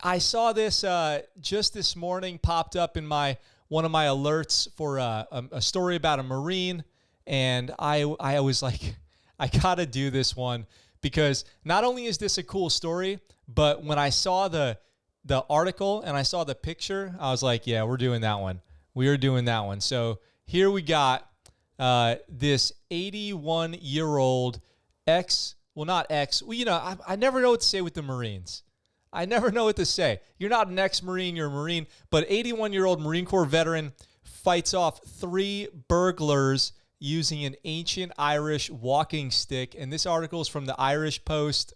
I saw this just this morning, popped up in one of my alerts for a story about a Marine, and I was like, I gotta do this one because not only is this a cool story, but when I saw the article and I saw the picture, I was like, yeah, we're doing that one. We are doing that one. So here we got this 81-year-old I never know what to say with the Marines. I never know what to say. You're not an ex-Marine, you're a Marine, but 81-year-old Marine Corps veteran fights off 3 burglars using an ancient Irish walking stick. And this article is from the Irish Post,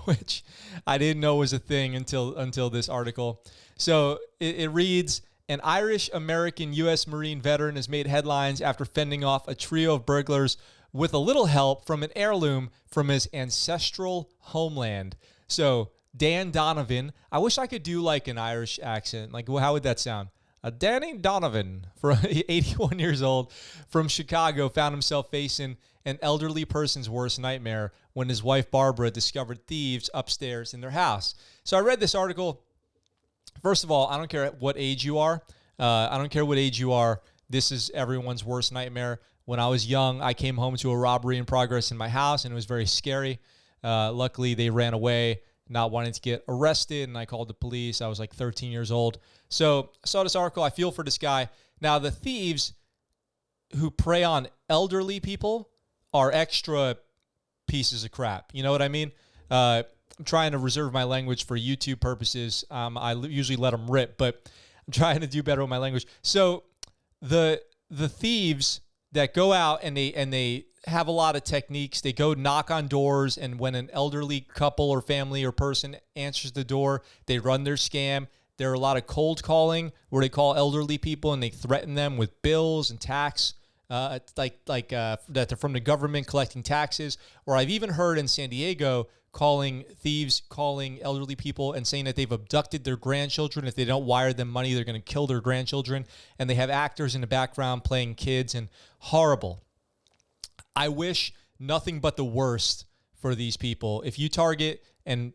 which I didn't know was a thing until this article. So it reads, an Irish-American U.S. Marine veteran has made headlines after fending off a trio of burglars with a little help from an heirloom from his ancestral homeland. So Dan Donovan, I wish I could do like an Irish accent. Like, how would that sound? Danny Donovan, for 81 years old, from Chicago, found himself facing an elderly person's worst nightmare when his wife Barbara discovered thieves upstairs in their house. So I read this article. First of all, I don't care what age you are. This is everyone's worst nightmare. When I was young, I came home to a robbery in progress in my house, and it was very scary. Luckily, they ran away, not wanting to get arrested, and I called the police. I was like 13 years old. So I saw this article. I feel for this guy. Now, the thieves who prey on elderly people are extra pieces of crap. You know what I mean? I'm trying to reserve my language for YouTube purposes. I usually let them rip, but I'm trying to do better with my language. So the thieves that go out and they have a lot of techniques. They go knock on doors, and when an elderly couple or family or person answers the door, they run their scam. There are a lot of cold calling where they call elderly people and they threaten them with bills and tax, that they're from the government collecting taxes. Or I've even heard in San Diego thieves calling elderly people and saying that they've abducted their grandchildren. If they don't wire them money, they're going to kill their grandchildren. And they have actors in the background playing kids, and horrible. I wish nothing but the worst for these people. If you target and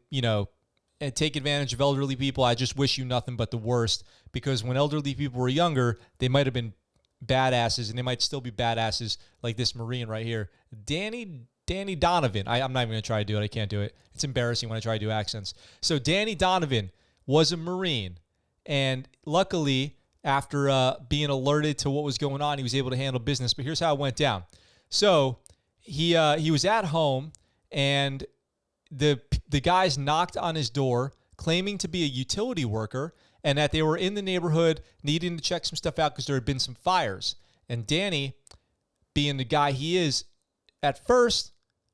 take advantage of elderly people, I just wish you nothing but the worst, because when elderly people were younger, they might have been badasses, and they might still be badasses like this Marine right here. Danny Donovan. I'm not even going to try to do it. I can't do it. It's embarrassing when I try to do accents. So Danny Donovan was a Marine, and luckily, after being alerted to what was going on, he was able to handle business. But here's how it went down. So he was at home, and the guys knocked on his door claiming to be a utility worker and that they were in the neighborhood needing to check some stuff out because there had been some fires. And Danny, being the guy he is, at first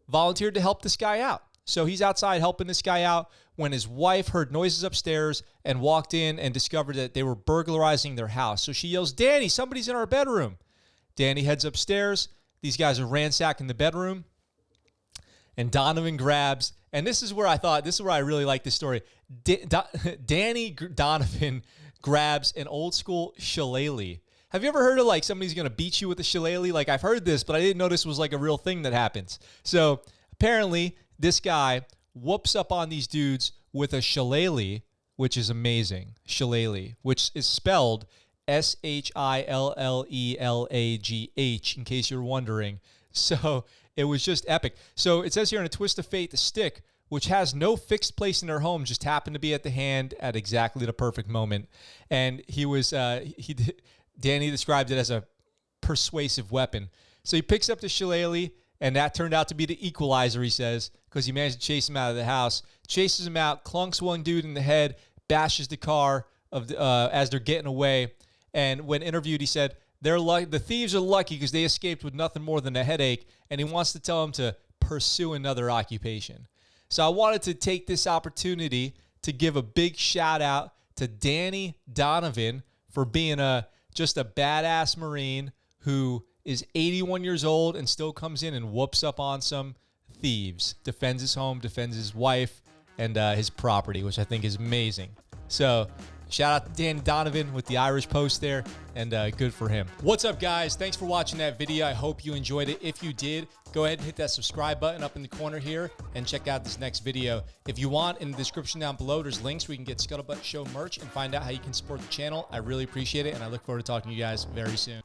volunteered to help this guy out. So he's outside helping this guy out when his wife heard noises upstairs and walked in and discovered that they were burglarizing their house. So she yells, "Danny, somebody's in our bedroom." Danny heads upstairs. These guys are ransacking the bedroom. And Donovan grabs, and this is where I really like this story. Danny Donovan grabs an old school shillelagh. Have you ever heard of like somebody's going to beat you with a shillelagh? Like, I've heard this, but I didn't know this was like a real thing that happens. So apparently this guy whoops up on these dudes with a shillelagh, which is amazing. Shillelagh, which is spelled Shillelagh, in case you're wondering. So it was just epic. So it says here in a twist of fate, the stick, which has no fixed place in their home, just happened to be at the hand at exactly the perfect moment. And Danny described it as a persuasive weapon. So he picks up the shillelagh, and that turned out to be the equalizer, he says, because he managed to chase him out of the house. Chases him out, clunks one dude in the head, bashes the car as they're getting away. And when interviewed, he said, the thieves are lucky because they escaped with nothing more than a headache, and he wants to tell them to pursue another occupation. So I wanted to take this opportunity to give a big shout out to Danny Donovan for being just a badass Marine who is 81 years old and still comes in and whoops up on some thieves, defends his home, defends his wife and his property, which I think is amazing. So Shout out to Dan Donovan with the Irish post there, and good for him. What's up, guys? Thanks for watching that video. I hope you enjoyed it. If you did, go ahead and hit that subscribe button up in the corner here and check out this next video. If you want, in the description down below, there's links where you can get ScuttleButt Show merch and find out how you can support the channel. I really appreciate it, and I look forward to talking to you guys very soon.